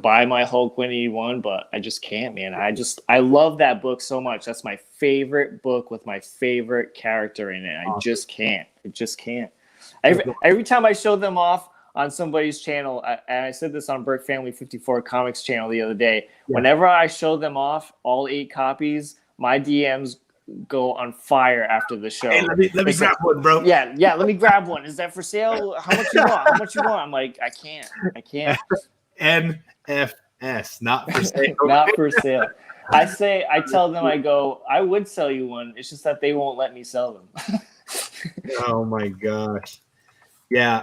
buy my Hulk 181, but I just can't, man. I love that book so much. That's my favorite book with my favorite character in it. I just can't. Every time I show them off on somebody's channel, and I said this on Burke Family 54 Comics channel the other day, whenever I show them off all 8 copies, my DMs go on fire after the show.
Hey, let me grab one, bro.
Yeah, let me grab one. Is that for sale? How much you want? I'm like, I can't.
NFS, not for sale.
Not for sale. I tell them, I would sell you one. It's just that they won't let me sell them.
Oh my gosh. Yeah,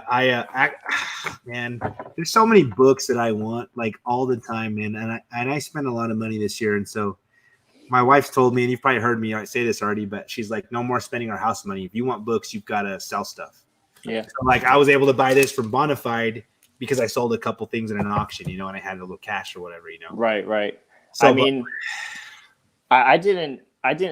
man, there's so many books that I want like all the time, man. And I spent a lot of money this year. And so my wife's told me, and you've probably heard me say this already, but she's like, no more spending our house money. If you want books, you've got to sell stuff. Yeah. So like I was able to buy this from Bonafide because I sold a couple things in an auction, and I had a little cash or whatever,
Right. So I mean, I didn't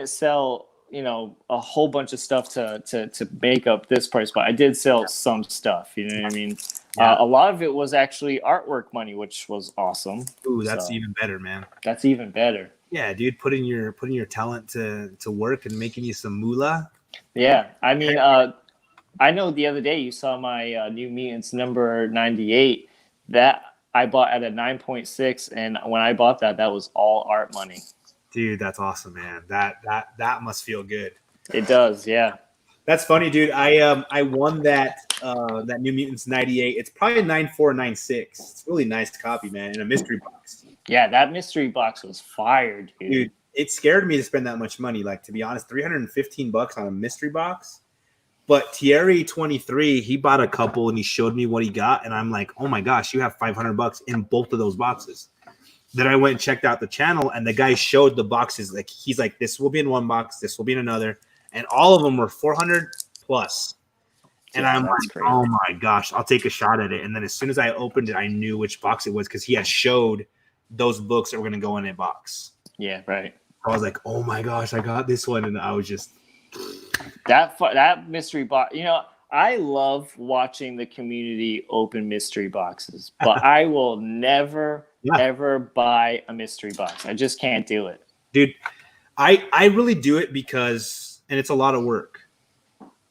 sell, a whole bunch of stuff to make up this price, but I did sell some stuff. You know what I mean? Yeah. A lot of it was actually artwork money, which was awesome.
Ooh, that's even better, man.
That's even better.
Yeah, dude, putting your talent to work and making you some moolah.
Yeah, I mean, I know the other day you saw my New Mutants number 98 that I bought at a 9.6, and when I bought that, that was all art money.
Dude, that's awesome, man. That must feel good.
It does, yeah.
That's funny, dude. I won that New Mutants 98. It's probably 9496. It's a really nice copy, man, in a mystery box.
Yeah, that mystery box was fire,
Dude, it scared me to spend that much money. Like, to be honest, $315 on a mystery box. But Thierry 23, he bought a couple and he showed me what he got, and I'm like, oh my gosh, you have $500 in both of those boxes. Then I went and checked out the channel, and the guy showed the boxes. Like, he's like, this will be in one box, this will be in another, and all of them were 400 plus. And I'm like, crazy. Oh my gosh, I'll take a shot at it. And then as soon as I opened it, I knew which box it was because he had showed those books that were going to go in a box.
Yeah, right.
I was like, oh my gosh, I got this one, and I was just
that mystery box. You know, I love watching the community open mystery boxes, but I will never ever buy a mystery box. I just can't do it,
dude. I really do it because, and it's a lot of work,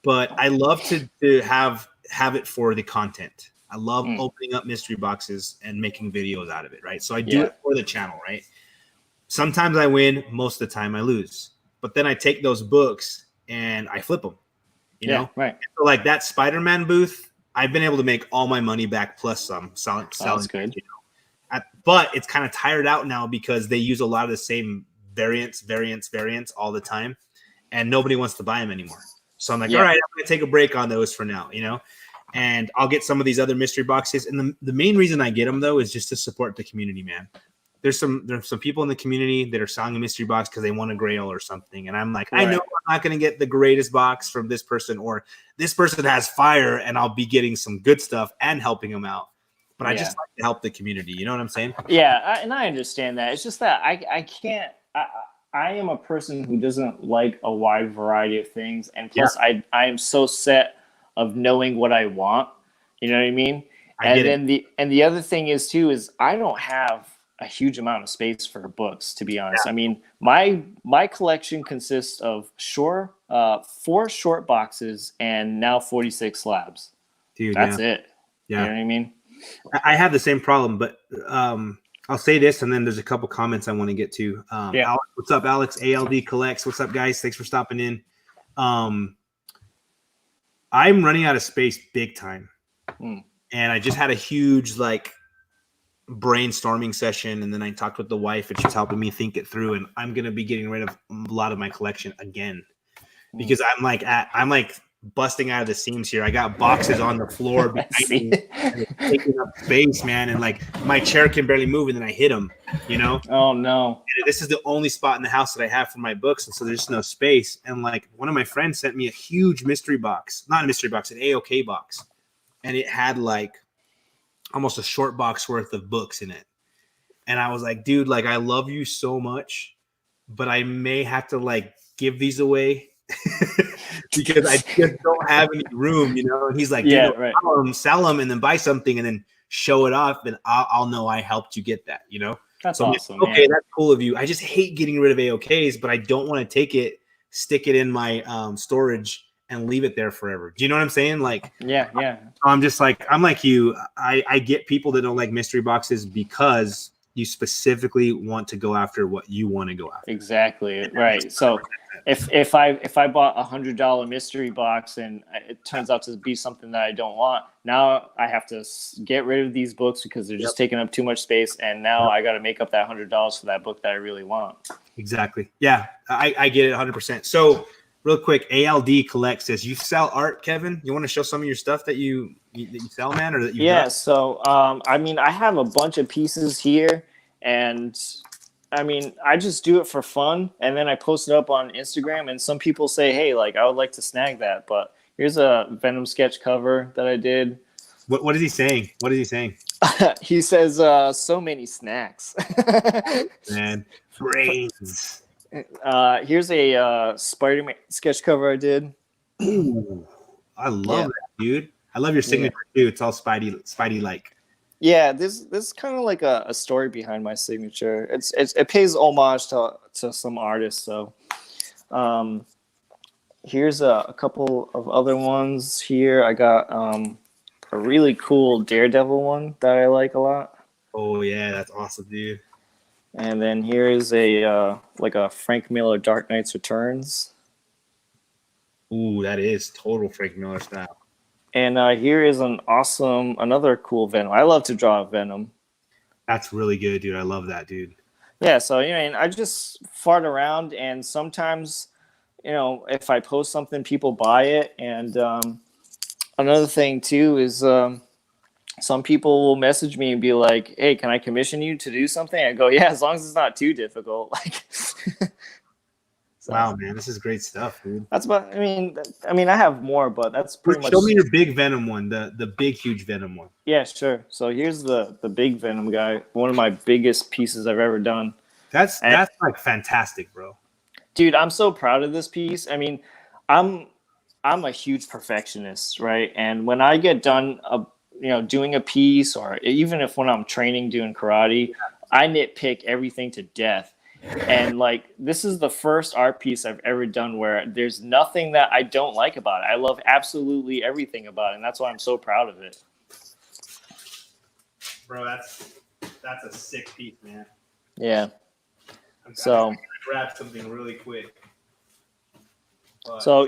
but I love to have it for the content. I love opening up mystery boxes and making videos out of it, right? So I do it for the channel, right? Sometimes I win, most of the time I lose. But then I take those books and I flip them, you know?
Right.
So like that Spider-Man booth, I've been able to make all my money back plus some selling.
That's good.
You know? But it's kind of tired out now because they use a lot of the same variants all the time, and nobody wants to buy them anymore. So I'm like, all right, I'm going to take a break on those for now, you know? And I'll get some of these other mystery boxes. And the main reason I get them, though, is just to support the community, man. There's some people in the community that are selling a mystery box because they want a grail or something. And I'm like, I know I'm not going to get the greatest box from this person, or this person has fire, and I'll be getting some good stuff and helping them out. But I just like to help the community. You know what I'm saying?
Yeah, and I understand that. It's just that I can't – I am a person who doesn't like a wide variety of things. And plus, I am so set of knowing what I want. You know what I mean? The other thing is, too, is I don't have – a huge amount of space for books, to be honest. I mean, my collection consists of 4 short boxes and now 46 slabs. Dude, that's it. Yeah. You know what I mean?
I have the same problem, but I'll say this, and then there's a couple comments I want to get to. Alex, what's up, Alex? ALD Collects. What's up, guys? Thanks for stopping in. I'm running out of space big time. And I just had a huge, brainstorming session, and then I talked with the wife, and she's helping me think it through, and I'm going to be getting rid of a lot of my collection again because I'm like busting out of the seams here. I got boxes on the floor taking up space, man, and like my chair can barely move, and then I hit them, you know?
Oh no.
And this is the only spot in the house that I have for my books, and so there's no space. And like one of my friends sent me a huge mystery box, not a mystery box, an AOK box, and it had like almost a short box worth of books in it. And I was like, dude, like, I love you so much, but I may have to give these away because I just don't have any room, you know? And he's like, sell them and then buy something and then show it off. And I'll know I helped you get that, you know?
That's awesome.
Like, okay, that's cool of you. I just hate getting rid of AOKs, but I don't want to take it, stick it in my storage and leave it there forever. Do you know what I'm saying? I'm just like, I'm like you. I get people that don't like mystery boxes because you specifically want to go after what you want to go after.
Exactly. Right. So if I bought $100 mystery box and it turns out to be something that I don't want, now I have to get rid of these books because they're just taking up too much space. And now I got to make up that $100 for that book that I really want.
Exactly. Yeah. I get it 100%. So, real quick, ALD Collect says, you sell art, Kevin? You want to show some of your stuff that you sell, man? Or that you
got? So, I mean, I have a bunch of pieces here, and, I mean, I just do it for fun, and then I post it up on Instagram, and some people say, hey, I would like to snag that, but here's a Venom sketch cover that I did.
What is he saying? What is he saying?
He says, so many snacks.
Man, brains.
Here's a Spider-Man sketch cover I did.
Ooh, I love that, dude. I love your signature too. It's all Spidey like.
Yeah, this is kind of like a story behind my signature. It pays homage to some artists. So um, here's a couple of other ones here. I got a really cool Daredevil one that I like a lot.
Oh yeah, that's awesome, dude.
And then here is a like a Frank Miller Dark Knights Returns.
Ooh, that is total Frank Miller style.
And here is another cool Venom. I love to draw Venom.
That's really good, dude. I love that, dude.
Yeah, so and I just fart around, and sometimes, if I post something, people buy it. And another thing too is some people will message me and be like, "Hey, can I commission you to do something?" I go, "Yeah, as long as it's not too difficult." Like, so
Wow, man, this is great stuff, dude.
that's about. I have more, but that's pretty much.
Show me your big Venom one, the big huge Venom one.
Yeah, sure. So here's the big Venom guy. One of my biggest pieces I've ever done.
That's like fantastic, bro.
Dude, I'm so proud of this piece. I mean, I'm a huge perfectionist, right? And when I get done, doing a piece, or even if when I'm training doing karate, I nitpick everything to death. And like, this is the first art piece I've ever done where there's nothing that I don't like about it. I love absolutely everything about it, and that's why I'm so proud of it.
Bro, that's a sick piece, man.
Yeah.
I'm
gonna
grab something really quick.
But. So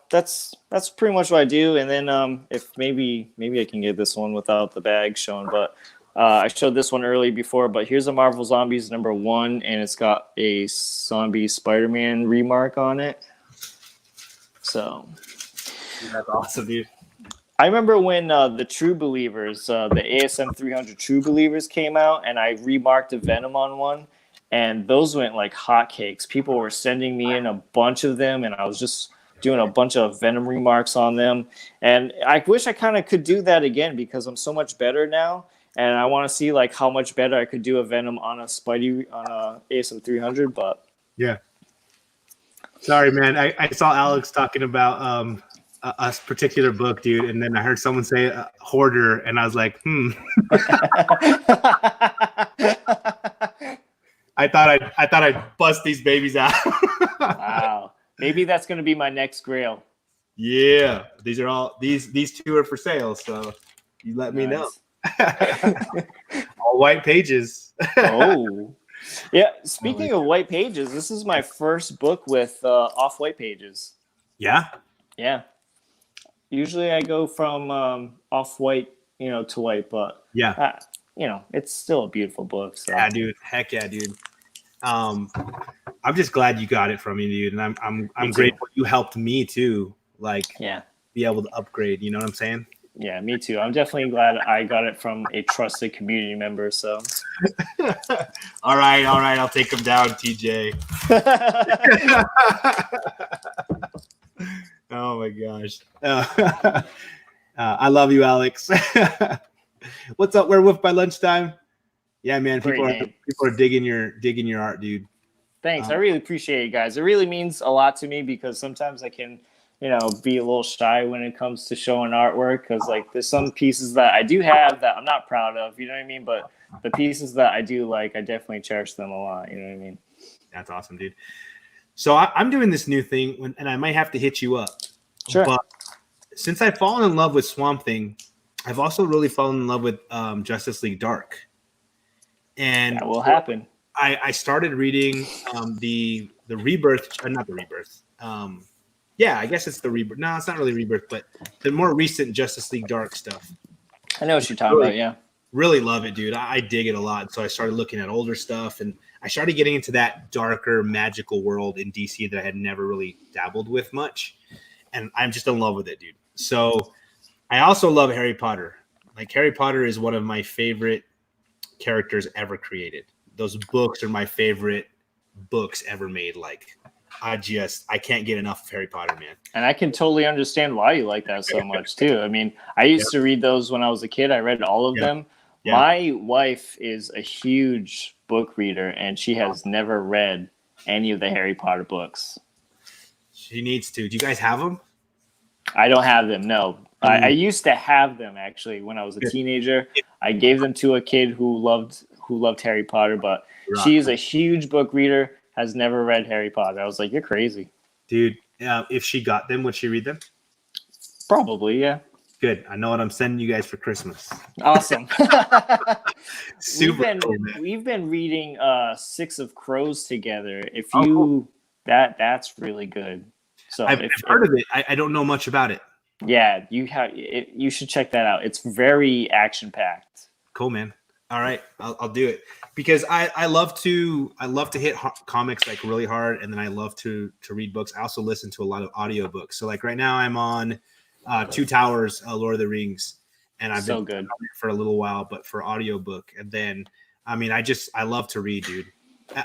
that's pretty much what I do. And then if maybe I can get this one without the bag shown, but I showed this one early before. But here's a Marvel Zombies #1, and it's got a zombie Spider-Man remark on it. So
that's awesome, dude.
I remember when the True Believers, the ASM 300 True Believers came out, and I remarked a Venom on one. And those went like hotcakes. People were sending me in a bunch of them, and I was just doing a bunch of Venom remarks on them. And I wish I kind of could do that again because I'm so much better now. And I want to see like how much better I could do a Venom on a Spidey on a ASM 300. But
yeah, sorry, man. I saw Alex talking about a particular book, dude, and then I heard someone say hoarder, and I was like, I thought I'd bust these babies out.
Wow. Maybe that's going to be my next grail.
Yeah. These two are for sale, so you let me know. All white pages.
Oh. Yeah, speaking of white pages, this is my first book with off-white pages.
Yeah?
Yeah. Usually I go from off-white, to white, but
yeah.
It's still a beautiful book. So.
Yeah, dude. Heck yeah, dude. I'm just glad you got it from me, dude, and I'm grateful you helped me too. Like, be able to upgrade. You know what I'm saying?
Yeah, me too. I'm definitely glad I got it from a trusted community member. So,
all right, I'll take them down, TJ. Oh my gosh, I love you, Alex. What's up, Werewolf by lunchtime? Yeah, man. People are digging your art, dude.
Thanks. I really appreciate it, guys. It really means a lot to me because sometimes I can, be a little shy when it comes to showing artwork because like there's some pieces that I do have that I'm not proud of, you know what I mean? But the pieces that I do like, I definitely cherish them a lot, you know what I mean?
That's awesome, dude. So I'm doing this new thing, and I might have to hit you up.
Sure.
But since I've fallen in love with Swamp Thing, I've also really fallen in love with Justice League Dark. And
that will happen.
I started reading the Rebirth, not the Rebirth. I guess it's the Rebirth. No, it's not really Rebirth, but the more recent Justice League Dark stuff.
I know what you're talking about, yeah.
Really love it, dude. I dig it a lot. So I started looking at older stuff, and I started getting into that darker, magical world in DC that I had never really dabbled with much. And I'm just in love with it, dude. So I also love Harry Potter. Like, Harry Potter is one of my favorite characters ever created. Those books are my favorite books ever made. Like, I can't get enough of Harry Potter, man.
And I can totally understand why you like that so much too. I mean, I used to read those when I was a kid. I read all of them. Yeah. My wife is a huge book reader, and she has never read any of the Harry Potter books.
She needs to. Do you guys have them?
I don't have them, no. I used to have them actually when I was a teenager. I gave them to a kid who loved Harry Potter, but she is a huge book reader, has never read Harry Potter. I was like, you're crazy.
Dude, if she got them, would she read them?
Probably, yeah.
Good. I know what I'm sending you guys for Christmas.
Awesome.
Super cool, man.
We've been reading Six of Crows together. If you that's really good. So
I've heard of it. I don't know much about it.
Yeah, you should check that out. It's very action packed.
Cool, man. All right, I'll do it because I love to hit comics like really hard, and then I love to read books. I also listen to a lot of audiobooks. So like right now I'm on Two Towers, Lord of the Rings, and I've been good for a little while, but for audiobook. And then I mean I love to read, dude.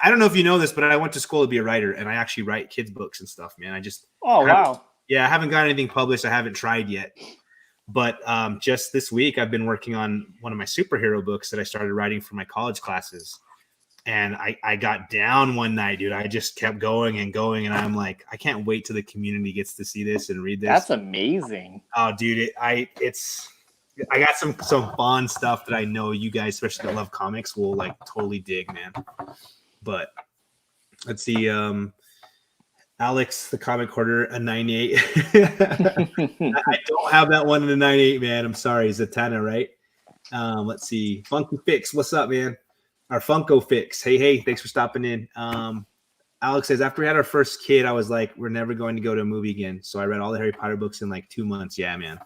I don't know if you know this, but I went to school to be a writer, and I actually write kids books and stuff, man.
Wow.
Yeah, I haven't got anything published. I haven't tried yet. But just this week, I've been working on one of my superhero books that I started writing for my college classes. And I got down one night, dude. I just kept going and going. And I'm like, I can't wait till the community gets to see this and read this.
That's amazing.
Oh, dude, I got some fun stuff that I know you guys, especially that love comics, will like totally dig, man. But let's see. Alex, the comic hoarder, a 98. I don't have that one in the 98, man. I'm sorry. Zatanna, right? Let's see. Funky Fix, what's up, man? Our Funko Fix. Hey, thanks for stopping in. Alex says, after we had our first kid, I was like, we're never going to go to a movie again. So I read all the Harry Potter books in like 2 months. Yeah, man.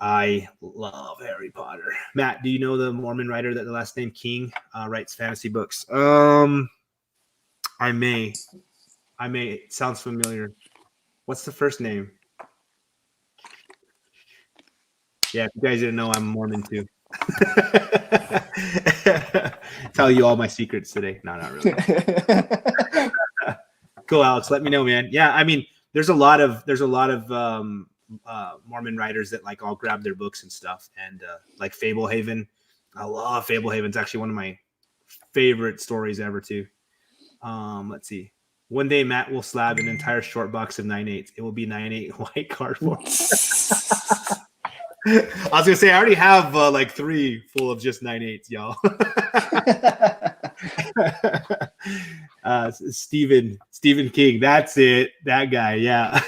I love Harry Potter. Matt, do you know the Mormon writer that the last name King writes fantasy books? I may. It sounds familiar. What's the first name? Yeah, if you guys didn't know, I'm Mormon too. Tell you all my secrets today. No, not really. Cool, Alex. Let me know, man. Yeah, I mean, there's a lot of Mormon writers that like all grab their books and stuff, and like Fablehaven. I love Fablehaven. It's actually one of my favorite stories ever too. Let's see. One day Matt will slab an entire short box of 9/8. It will be 9/8 white cardboard. I was gonna say I already have like 3 full of just 9/8, y'all. Stephen King, that's it. That guy, yeah.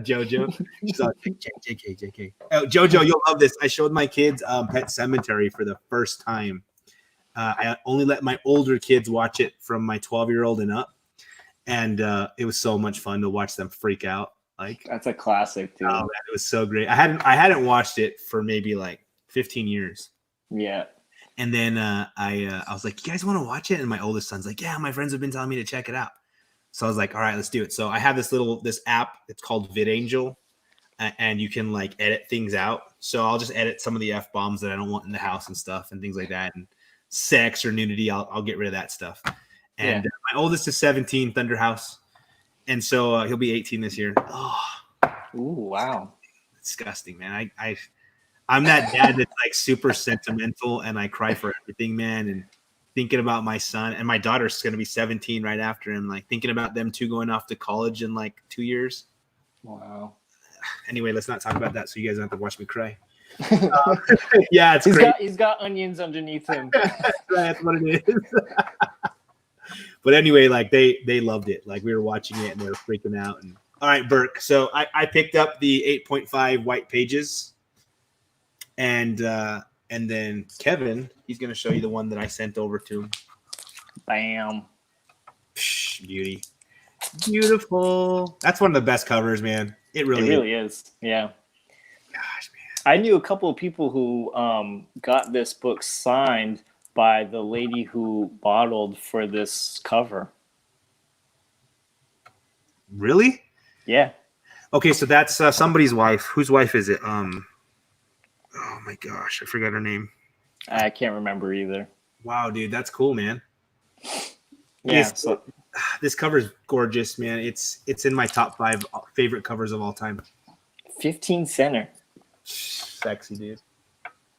Jojo. JK. Oh, Jojo, you'll love this. I showed my kids Pet Sematary for the first time. I only let my older kids watch it from my 12-year-old and up. And it was so much fun to watch them freak out. Like
that's a classic, dude.
Oh, man, it was so great. I hadn't watched it for maybe like 15 years.
Yeah.
And then I was like, you guys want to watch it? And my oldest son's like, yeah, my friends have been telling me to check it out. So I was like, all right, let's do it. So I have this app. It's called VidAngel, and you can like edit things out. So I'll just edit some of the F-bombs that I don't want in the house and stuff and things like that. And sex or nudity, I'll get rid of that stuff. And my oldest is 17, Thunder House. And so he'll be 18 this year. Oh,
ooh, wow.
Disgusting, man. I'm that dad that's like super sentimental and I cry for everything, man. And thinking about my son and my daughter's going to be 17 right after him, like thinking about them two going off to college in like 2 years.
Wow.
Anyway, let's not talk about that so you guys don't have to watch me cry. Yeah,
he's got onions underneath him.
That's what it is. But anyway, like they loved it. Like we were watching it and they were freaking out. And all right, Burke. So I picked up the 8.5 white pages, and then Kevin, he's gonna show you the one that I sent over to him.
Bam.
Psh, beautiful. That's one of the best covers, man. It really
is. Yeah.
Gosh, man.
I knew a couple of people who got this book signed by the lady who modeled for this cover.
Really?
Yeah.
Okay, so that's somebody's wife. Whose wife is it? Oh my gosh, I forgot her name.
I can't remember either.
Wow, dude, that's cool, man.
Yeah.
This cover's gorgeous, man. It's in my top 5 favorite covers of all time.
15 center.
Sexy, dude.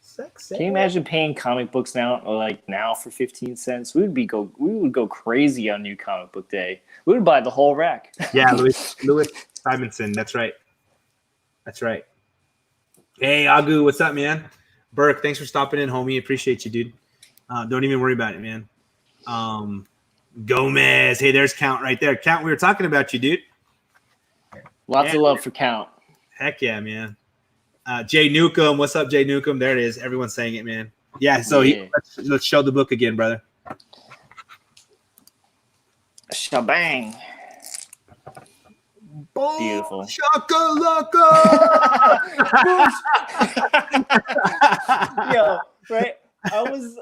Sexy.
Can you imagine paying comic books now for 15 cents? We would go crazy on New Comic Book Day. We would buy the whole rack.
Yeah, Louis Simonson. That's right. Hey, Agu, what's up, man? Burke, thanks for stopping in, homie. Appreciate you, dude. Don't even worry about it, man. Gomez. Hey, there's Count right there. Count, we were talking about you, dude.
Lots of love for Count.
Heck yeah, man. Jay Newcomb. What's up, Jay Newcomb? There it is. Everyone's saying it, man. Yeah, so let's show the book again, brother.
Shabang.
Boom,
beautiful.
Shakalaka.
Yo, right? I was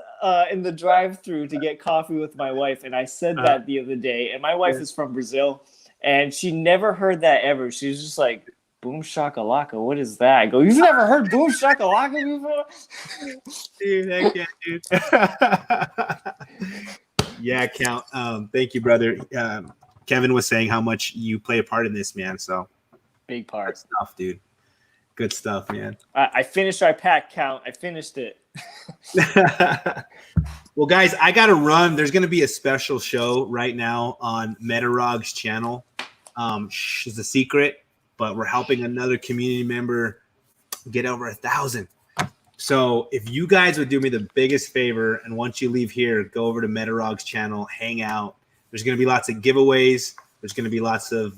in the drive-through to get coffee with my wife, and I said that the other day. And my wife is from Brazil, and she never heard that ever. She was just like, "Boom shakalaka, what is that?" I go, "You've never heard boom shakalaka before?"
Dude, heck yeah, dude. Yeah, Count. Thank you, brother. Kevin was saying how much you play a part in this, man. So
big part.
Good stuff, dude. Good stuff, man.
I finished our pack, Count. I finished it.
Well, guys, I got to run. There's going to be a special show right now on Metarog's channel. It's a secret, but we're helping another community member get over 1,000. So if you guys would do me the biggest favor, and once you leave here, go over to Metarog's channel, hang out. There's going to be lots of giveaways. There's going to be lots of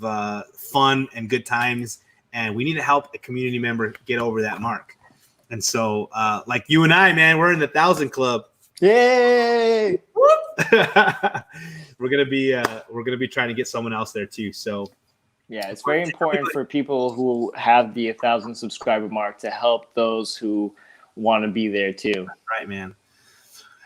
fun and good times. And we need to help a community member get over that mark. And so like you and I, man, we're in the 1,000 club.
Yay!
We're going to be trying to get someone else there too. So
yeah, it's very important for people who have the 1,000 subscriber mark to help those who want to be there too.
Right, man.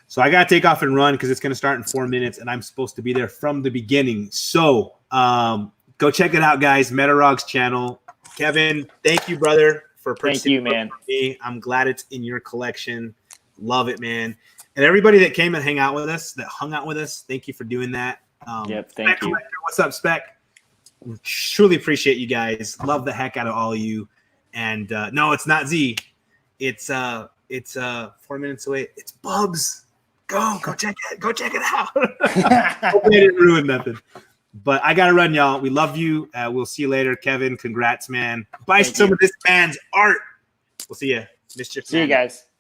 So I got to take off and run because it's going to start in 4 minutes, and I'm supposed to be there from the beginning. So go check it out, guys. Metarog's channel. Kevin, thank you, brother, for purchasing.
Thank you, man.
Me. I'm glad it's in your collection. Love it, man. And everybody that came and hung out with us, thank you for doing that.
Yep, thank you.
What's up, Spec? Truly appreciate you guys. Love the heck out of all of you. And no, it's not Z. It's 4 minutes away. It's Bubs. Go check it. Go check it out. Hope they didn't ruin nothing. But I gotta run, y'all. We love you. We'll see you later, Kevin. Congrats, man. Buy some of this man's art. We'll see you.
See you guys.